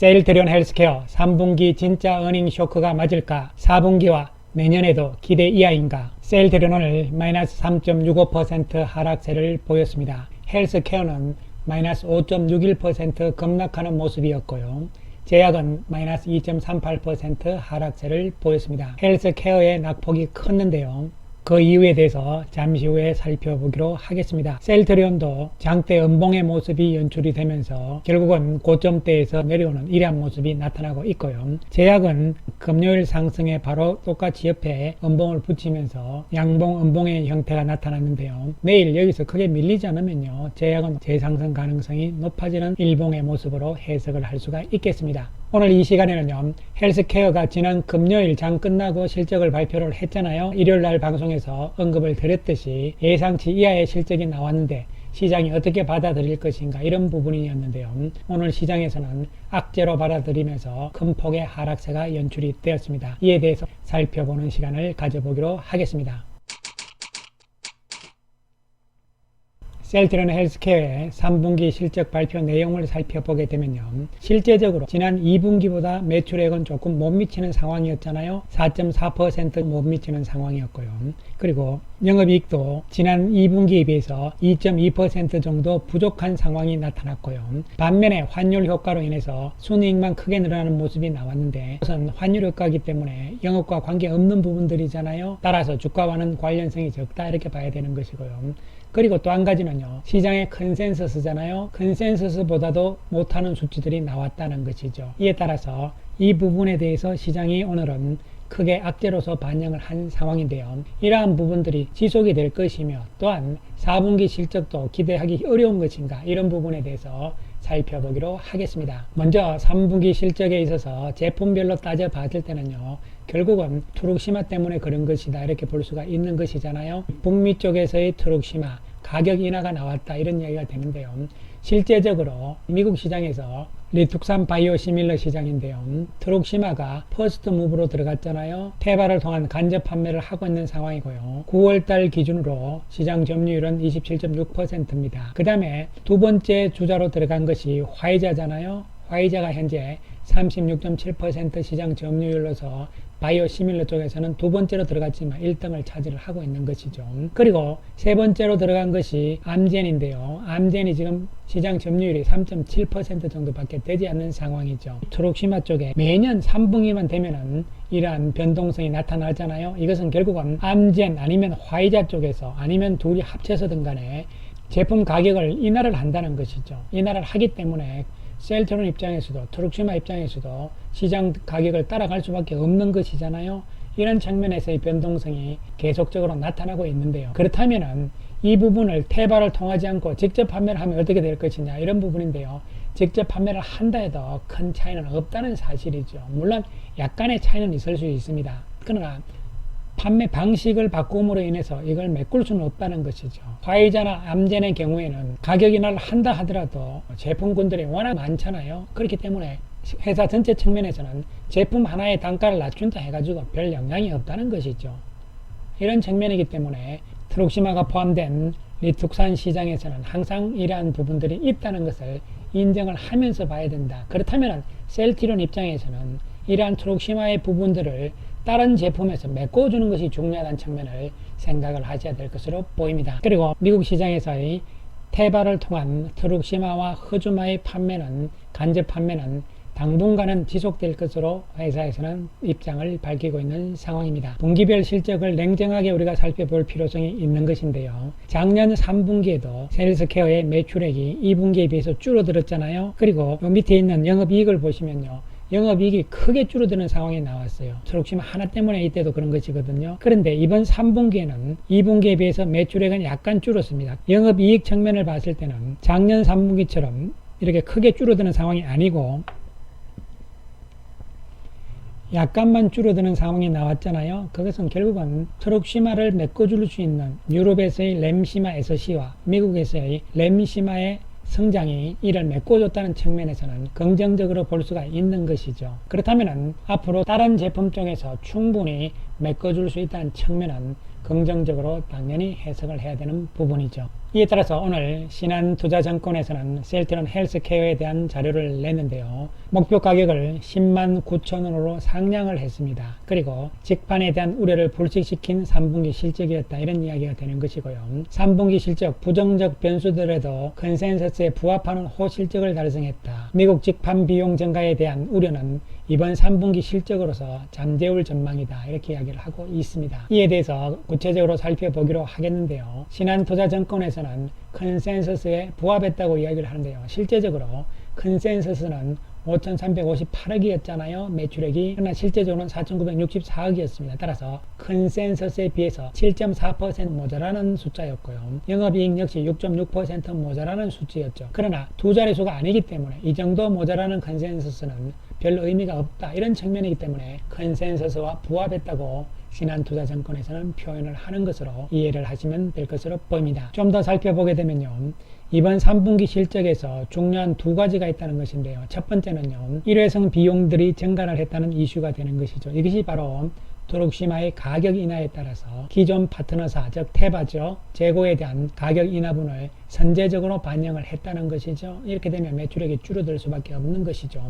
세일트리온 헬스케어 3분기 진짜 어닝 쇼크가 맞을까? 4분기와 내년에도 기대 이하인가? 세일트리온 오늘 마이너스 3.65% 하락세를 보였습니다. 헬스케어는 마이너스 5.61% 급락하는 모습이었고요. 제약은 마이너스 2.38% 하락세를 보였습니다. 헬스케어의 낙폭이 컸는데요. 그 이유에 대해서 잠시 후에 살펴보기로 하겠습니다. 세일트리온도 장대 음봉의 모습이 연출이 되면서 결국은 고점대에서 내려오는 이러한 모습이 나타나고 있고요. 제약은 금요일 상승에 바로 똑같이 옆에 음봉을 붙이면서 양봉 음봉의 형태가 나타났는데요. 내일 여기서 크게 밀리지 않으면요, 제약은 재상승 가능성이 높아지는 일봉의 모습으로 해석을 할 수가 있겠습니다. 오늘 이 시간에는요, 헬스케어가 지난 금요일 장 끝나고 실적을 발표를 했잖아요. 일요일날 방송에서 언급을 드렸듯이 예상치 이하의 실적이 나왔는데 시장이 어떻게 받아들일 것인가, 이런 부분이었는데요. 오늘 시장에서는 악재로 받아들이면서 큰 폭의 하락세가 연출이 되었습니다. 이에 대해서 살펴보는 시간을 가져보기로 하겠습니다. 세일트리온 헬스케어의 3분기 실적 발표 내용을 살펴보게 되면요, 실제적으로 지난 2분기보다 매출액은 조금 못 미치는 상황이었잖아요. 4.4% 못 미치는 상황이었고요. 그리고 영업이익도 지난 2분기에 비해서 2.2% 정도 부족한 상황이 나타났고요. 반면에 환율 효과로 인해서 순이익만 크게 늘어나는 모습이 나왔는데, 우선 환율 효과이기 때문에 영업과 관계없는 부분들이잖아요. 따라서 주가와는 관련성이 적다, 이렇게 봐야 되는 것이고요. 그리고 또 한 가지는요, 시장의 컨센서스잖아요. 컨센서스보다도 못하는 수치들이 나왔다는 것이죠. 이에 따라서 이 부분에 대해서 시장이 오늘은 크게 악재로서 반영을 한 상황인데요. 이러한 부분들이 지속이 될 것이며, 또한 4분기 실적도 기대하기 어려운 것인가, 이런 부분에 대해서 살펴보기로 하겠습니다. 먼저 3분기 실적에 있어서 제품별로 따져봤을 때는요, 결국은 트룩시마 때문에 그런 것이다, 이렇게 볼 수가 있는 것이잖아요. 북미 쪽에서의 트룩시마 가격 인하가 나왔다, 이런 이야기가 되는데요. 실제적으로 미국 시장에서 리툭산 바이오시밀러 시장인데요, 트룩시마가 퍼스트 무브로 들어갔잖아요. 테바를 통한 간접 판매를 하고 있는 상황이고요. 9월달 기준으로 시장 점유율은 27.6%입니다. 그 다음에 두 번째 주자로 들어간 것이 화이자잖아요. 화이자가 현재 36.7% 시장 점유율로서 바이오시밀러 쪽에서는 두 번째로 들어갔지만 1등을 차지를 하고 있는 것이죠. 그리고 세 번째로 들어간 것이 암젠인데요. 암젠이 지금 시장 점유율이 3.7% 정도밖에 되지 않는 상황이죠. 트룩시마 쪽에 매년 3분기만 되면은 이러한 변동성이 나타나잖아요. 이것은 결국은 암젠 아니면 화이자 쪽에서, 아니면 둘이 합쳐서든 간에 제품 가격을 인하를 한다는 것이죠. 인하를 하기 때문에 세일트리온 입장에서도 트룩시마 입장에서도 시장 가격을 따라갈 수밖에 없는 것이잖아요. 이런 측면에서의 변동성이 계속적으로 나타나고 있는데요. 그렇다면은 이 부분을 테바를 통하지 않고 직접 판매를 하면 어떻게 될 것이냐, 이런 부분인데요. 직접 판매를 한다 해도 큰 차이는 없다는 사실이죠. 물론 약간의 차이는 있을 수 있습니다. 그러나 판매 방식을 바꿈으로 인해서 이걸 메꿀 수는 없다는 것이죠. 화이자나 암젠의 경우에는 가격 인하를 한다 하더라도 제품군들이 워낙 많잖아요. 그렇기 때문에 회사 전체 측면에서는 제품 하나의 단가를 낮춘다 해가지고 별 영향이 없다는 것이죠. 이런 측면이기 때문에 트룩시마가 포함된 리툭산 시장에서는 항상 이러한 부분들이 있다는 것을 인정을 하면서 봐야 된다. 그렇다면 세일트리온 입장에서는 이러한 트룩시마의 부분들을 다른 제품에서 메꿔주는 것이 중요하다는 측면을 생각을 하셔야 될 것으로 보입니다. 그리고 미국 시장에서의 테바를 통한 트룩시마와 흐주마의 판매는, 간접 판매는 당분간은 지속될 것으로 회사에서는 입장을 밝히고 있는 상황입니다. 분기별 실적을 냉정하게 우리가 살펴볼 필요성이 있는 것인데요. 작년 3분기에도 셀스케어의 매출액이 2분기에 비해서 줄어들었잖아요. 그리고 요 밑에 있는 영업이익을 보시면요, 영업이익이 크게 줄어드는 상황이 나왔어요. 트룩시마 하나 때문에 이때도 그런 것이거든요. 그런데 이번 3분기에는 2분기에 비해서 매출액은 약간 줄었습니다. 영업이익 측면을 봤을 때는 작년 3분기처럼 이렇게 크게 줄어드는 상황이 아니고 약간만 줄어드는 상황이 나왔잖아요. 그것은 결국은 트룩시마를 메꿔줄 수 있는 유럽에서의 램시마 SC와 미국에서의 램시마의 성장이 이를 메꿔줬다는 측면에서는 긍정적으로 볼 수가 있는 것이죠. 그렇다면 앞으로 다른 제품 쪽에서 충분히 메꿔줄 수 있다는 측면은 긍정적으로 당연히 해석을 해야 되는 부분이죠. 이에 따라서 오늘 신한투자증권에서는 셀트리온 헬스케어에 대한 자료를 냈는데요. 목표 가격을 10만 9천 원으로 상향을 했습니다. 그리고 직판에 대한 우려를 불식시킨 3분기 실적이었다, 이런 이야기가 되는 것이고요. 3분기 실적 부정적 변수들에도 컨센서스에 부합하는 호실적을 달성했다. 미국 직판 비용 증가에 대한 우려는 이번 3분기 실적으로서 잠재울 전망이다, 이렇게 이야기를 하고 있습니다. 이에 대해서 구체적으로 살펴보기로 하겠는데요. 신한투자증권에서는 컨센서스에 부합했다고 이야기를 하는데요. 실제적으로 컨센서스는 5,358억이었잖아요. 매출액이. 그러나 실제적으로는 4,964억이었습니다. 따라서 컨센서스에 비해서 7.4% 모자라는 숫자였고요. 영업이익 역시 6.6% 모자라는 수치였죠. 그러나 두 자릿수가 아니기 때문에 이 정도 모자라는 컨센서스는 별 의미가 없다, 이런 측면이기 때문에 컨센서스와 부합했다고 신한투자증권에서는 표현을 하는 것으로 이해를 하시면 될 것으로 보입니다. 좀 더 살펴보게 되면요, 이번 3분기 실적에서 중요한 두 가지가 있다는 것인데요. 첫 번째는요, 일회성 비용들이 증가를 했다는 이슈가 되는 것이죠. 이것이 바로 도록시마의 가격 인하에 따라서 기존 파트너사, 즉 테바죠, 재고에 대한 가격 인하분을 선제적으로 반영을 했다는 것이죠. 이렇게 되면 매출액이 줄어들 수밖에 없는 것이죠.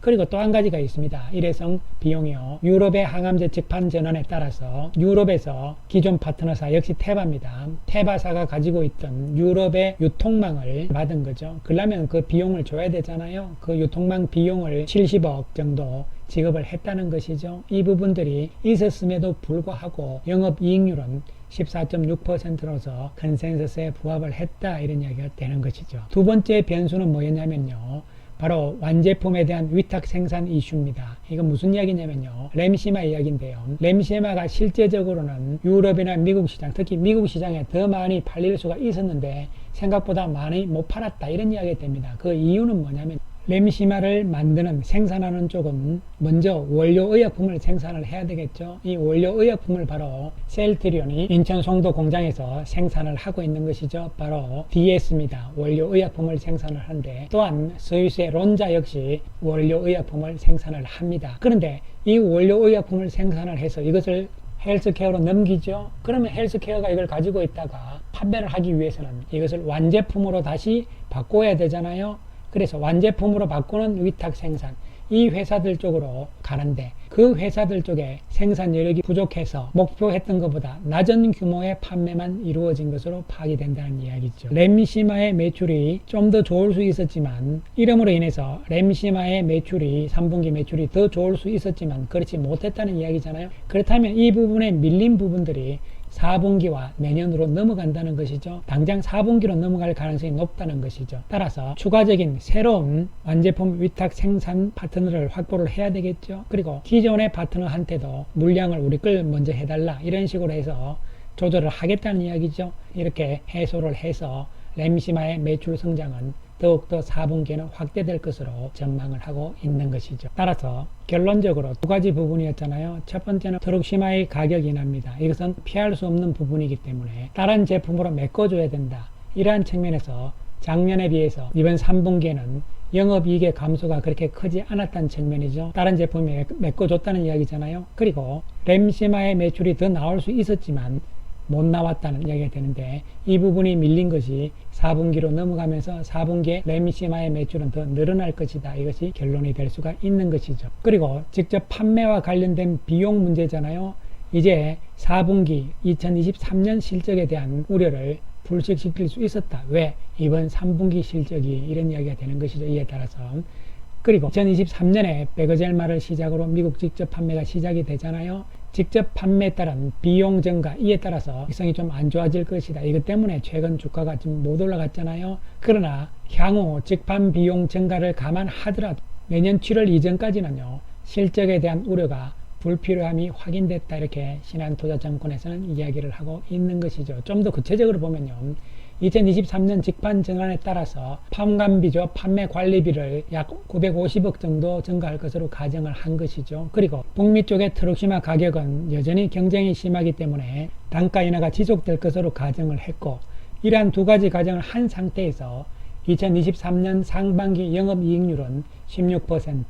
그리고 또 한 가지가 있습니다. 일회성 비용이요. 유럽의 항암제 직판 전환에 따라서 유럽에서 기존 파트너사 역시 테바입니다. 테바사가 가지고 있던 유럽의 유통망을 받은 거죠. 그러면 그 비용을 줘야 되잖아요. 그 유통망 비용을 70억 정도 지급을 했다는 것이죠. 이 부분들이 있었음에도 불구하고 영업이익률은 14.6%로서 컨센서스에 부합을 했다, 이런 이야기가 되는 것이죠. 두 번째 변수는 뭐였냐면요, 바로 완제품에 대한 위탁 생산 이슈입니다. 이건 무슨 이야기냐면요, 램시마 이야기인데요. 램시마가 실제적으로는 유럽이나 미국 시장, 특히 미국 시장에 더 많이 팔릴 수가 있었는데 생각보다 많이 못 팔았다, 이런 이야기가 됩니다. 그 이유는 뭐냐면 램시마를 만드는, 생산하는 쪽은 먼저 원료 의약품을 생산을 해야 되겠죠. 이 원료 의약품을 바로 셀트리온이 인천 송도 공장에서 생산을 하고 있는 것이죠. 바로 DS입니다. 원료 의약품을 생산을 하는데, 또한 스위스의 론자 역시 원료 의약품을 생산을 합니다. 그런데 이 원료 의약품을 생산을 해서 이것을 헬스케어로 넘기죠. 그러면 헬스케어가 이걸 가지고 있다가 판매를 하기 위해서는 이것을 완제품으로 다시 바꿔야 되잖아요. 그래서 완제품으로 바꾸는 위탁 생산, 이 회사들 쪽으로 가는데 그 회사들 쪽에 생산 여력이 부족해서 목표했던 것보다 낮은 규모의 판매만 이루어진 것으로 파악이 된다는 이야기죠. 램시마의 매출이 좀 더 좋을 수 있었지만, 이름으로 인해서 램시마의 매출이 3분기 매출이 더 좋을 수 있었지만 그렇지 못했다는 이야기잖아요. 그렇다면 이 부분에 밀린 부분들이 4분기와 내년으로 넘어간다는 것이죠. 당장 4분기로 넘어갈 가능성이 높다는 것이죠. 따라서 추가적인 새로운 완제품 위탁 생산 파트너를 확보를 해야 되겠죠. 그리고 기존의 파트너한테도 물량을 우리 걸 먼저 해달라, 이런 식으로 해서 조절을 하겠다는 이야기죠. 이렇게 해소를 해서 램시마의 매출 성장은 더욱더 4분기에는 확대될 것으로 전망을 하고 있는 것이죠. 따라서 결론적으로 두 가지 부분이었잖아요. 첫 번째는 도록시마의 가격 인하입니다. 이것은 피할 수 없는 부분이기 때문에 다른 제품으로 메꿔줘야 된다, 이러한 측면에서 작년에 비해서 이번 3분기에는 영업이익의 감소가 그렇게 크지 않았다는 측면이죠. 다른 제품에 메꿔줬다는 이야기잖아요. 그리고 램시마의 매출이 더 나올 수 있었지만 못 나왔다는 이야기가 되는데, 이 부분이 밀린 것이 4분기로 넘어가면서 4분기에 램시마의 매출은 더 늘어날 것이다, 이것이 결론이 될 수가 있는 것이죠. 그리고 직접 판매와 관련된 비용 문제잖아요. 이제 4분기 2023년 실적에 대한 우려를 불식시킬 수 있었다. 왜? 이번 3분기 실적이, 이런 이야기가 되는 것이죠. 이에 따라서. 그리고 2023년에 베거젤마를 시작으로 미국 직접 판매가 시작이 되잖아요. 직접 판매에 따른 비용 증가, 이에 따라서 일성이 좀 안 좋아질 것이다. 이것 때문에 최근 주가가 좀 못 올라갔잖아요. 그러나 향후 직판 비용 증가를 감안하더라도 내년 7월 이전까지는요, 실적에 대한 우려가 불필요함이 확인됐다, 이렇게 신한투자증권에서는 이야기를 하고 있는 것이죠. 좀 더 구체적으로 보면요, 2023년 직판 전환에 따라서 판관비죠, 판매 관리비를 약 950억 정도 증가할 것으로 가정을 한 것이죠. 그리고 북미 쪽의 트럭시마 가격은 여전히 경쟁이 심하기 때문에 단가 인하가 지속될 것으로 가정을 했고, 이러한 두 가지 가정을 한 상태에서 2023년 상반기 영업이익률은 16%,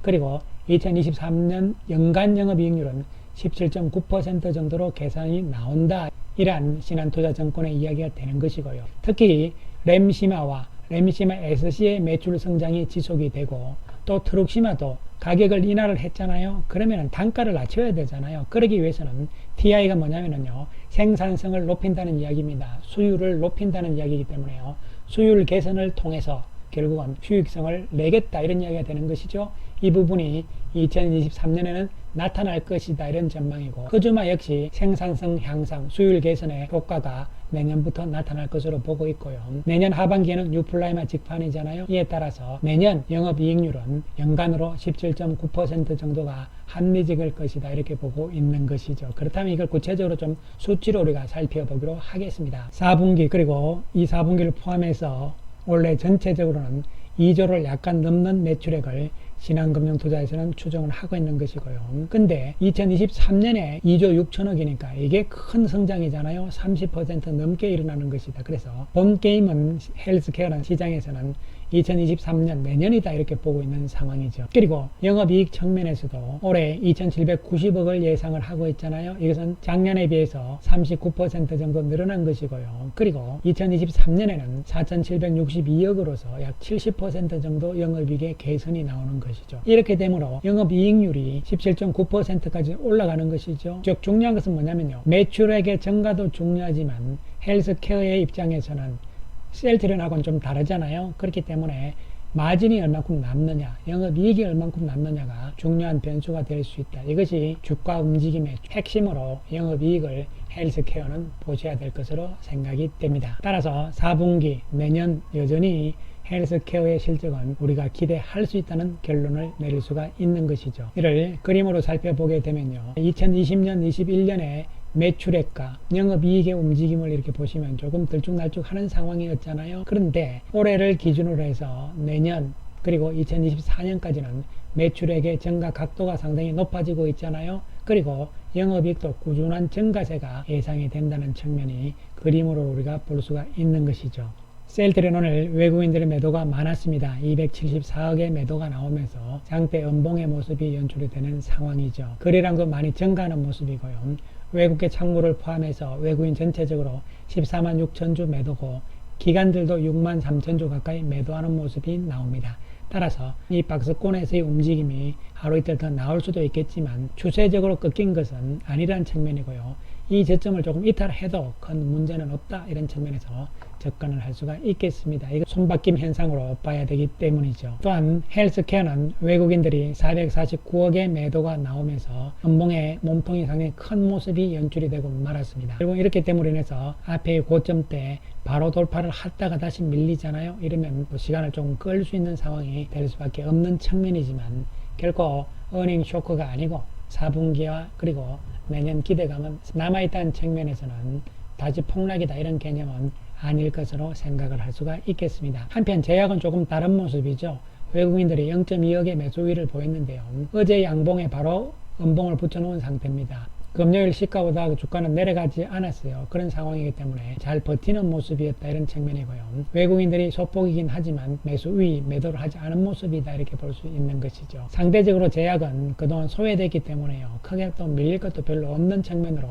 그리고 2023년 연간 영업이익률은 17.9% 정도로 개선이 나온다. 이러한 신한투자증권의 이야기가 되는 것이고요. 특히 램시마와 램시마 SC의 매출 성장이 지속이 되고 또 트룩시마도 가격을 인하를 했잖아요. 그러면 단가를 낮춰야 되잖아요. 그러기 위해서는 TI가 뭐냐면요, 생산성을 높인다는 이야기입니다. 수율을 높인다는 이야기이기 때문에요. 수율 개선을 통해서 결국은 수익성을 내겠다 이런 이야기가 되는 것이죠. 이 부분이 2023년에는 나타날 것이다 이런 전망이고, 그주마 역시 생산성 향상, 수율 개선의 효과가 내년부터 나타날 것으로 보고 있고요. 내년 하반기에는 유플라이마 직판이잖아요. 이에 따라서 내년 영업이익률은 연간으로 17.9% 정도가 합리적일 것이다 이렇게 보고 있는 것이죠. 그렇다면 이걸 구체적으로 좀 수치로 우리가 살펴보기로 하겠습니다. 4분기 그리고 이 4분기를 포함해서 올해 전체적으로는 2조를 약간 넘는 매출액을 신한금융투자에서는 추정을 하고 있는 것이고요. 근데 2023년에 2조 6천억이니까 이게 큰 성장이잖아요. 30% 넘게 일어나는 것이다. 그래서 본 게임은 헬스케어라는 시장에서는 2023년 내년이다 이렇게 보고 있는 상황이죠. 그리고 영업이익 측면에서도 올해 2790억을 예상을 하고 있잖아요. 이것은 작년에 비해서 39% 정도 늘어난 것이고요. 그리고 2023년에는 4762억으로서 약 70% 정도 영업이익의 개선이 나오는 것이죠. 이렇게 되므로 영업이익률이 17.9%까지 올라가는 것이죠. 즉 중요한 것은 뭐냐면요, 매출액의 증가도 중요하지만 헬스케어의 입장에서는 셀트리온하고는 좀 다르잖아요. 그렇기 때문에 마진이 얼만큼 남느냐, 영업이익이 얼만큼 남느냐가 중요한 변수가 될 수 있다. 이것이 주가 움직임의 핵심으로 영업이익을 헬스케어는 보셔야 될 것으로 생각이 됩니다. 따라서 4분기 내년 여전히 헬스케어의 실적은 우리가 기대할 수 있다는 결론을 내릴 수가 있는 것이죠. 이를 그림으로 살펴보게 되면요, 2020년, 21년에 매출액과 영업이익의 움직임을 이렇게 보시면 조금 들쭉날쭉하는 상황이었잖아요. 그런데 올해를 기준으로 해서 내년 그리고 2024년까지는 매출액의 증가 각도가 상당히 높아지고 있잖아요. 그리고 영업이익도 꾸준한 증가세가 예상이 된다는 측면이 그림으로 우리가 볼 수가 있는 것이죠. 셀트리온 오늘 외국인들의 매도가 많았습니다. 274억의 매도가 나오면서 장대 음봉의 모습이 연출이 되는 상황이죠. 거래량도 많이 증가하는 모습이고요. 외국계 창구를 포함해서 외국인 전체적으로 14만 6천 주 매도고 기관들도 6만 3천 주 가까이 매도하는 모습이 나옵니다. 따라서 이 박스권에서의 움직임이 하루 이틀 더 나올 수도 있겠지만 추세적으로 꺾인 것은 아니라는 측면이고요. 이 저점을 조금 이탈해도 큰 문제는 없다 이런 측면에서 접근을 할 수가 있겠습니다. 이거 손바뀜 현상으로 봐야 되기 때문이죠. 또한 헬스케어는 외국인들이 449억의 매도가 나오면서 음봉의 몸통이 상당히 큰 모습이 연출이 되고 말았습니다. 그리고 이렇게 됨으로 인해서 앞에 고점대 바로 돌파를 하다가 다시 밀리잖아요. 이러면 시간을 좀 끌 수 있는 상황이 될 수밖에 없는 측면이지만 결코 어닝 쇼크가 아니고 4분기와 그리고 내년 기대감은 남아있다는 측면에서는 다시 폭락이다 이런 개념은 아닐 것으로 생각을 할 수가 있겠습니다. 한편 제약은 조금 다른 모습이죠. 외국인들이 0.2억의 매수 위를 보였는데요. 어제 양봉에 바로 음봉을 붙여놓은 상태입니다. 금요일 시가보다 주가는 내려가지 않았어요. 그런 상황이기 때문에 잘 버티는 모습이었다 이런 측면이고요. 외국인들이 소폭이긴 하지만 매수 위 매도를 하지 않은 모습이다 이렇게 볼 수 있는 것이죠. 상대적으로 제약은 그동안 소외됐기 때문에요. 크게 또 밀릴 것도 별로 없는 측면으로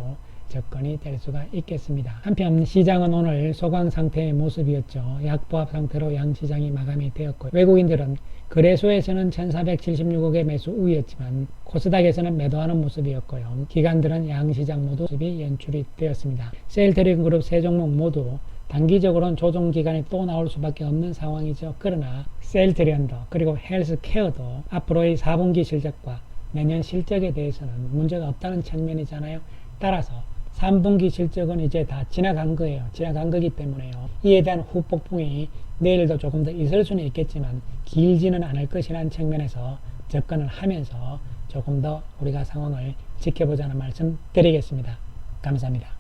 접근이 될 수가 있겠습니다. 한편 시장은 오늘 소강 상태의 모습이었죠. 약보합 상태로 양시장이 마감이 되었고 외국인들은 거래소에서는 1476억의 매수 우위였지만 코스닥에서는 매도하는 모습이었고요. 기관들은 양시장 모두 모습이 연출이 되었습니다. 셀트리온 그룹 세 종목 모두 단기적으로는 조정 기간이 또 나올 수밖에 없는 상황이죠. 그러나 셀트리온도 그리고 헬스케어도 앞으로의 4분기 실적과 내년 실적에 대해서는 문제가 없다는 측면이잖아요. 따라서 3분기 실적은 이제 다 지나간 거예요. 지나간 거기 때문에요. 이에 대한 후폭풍이 내일도 조금 더 있을 수는 있겠지만 길지는 않을 것이라는 측면에서 접근을 하면서 조금 더 우리가 상황을 지켜보자는 말씀 드리겠습니다. 감사합니다.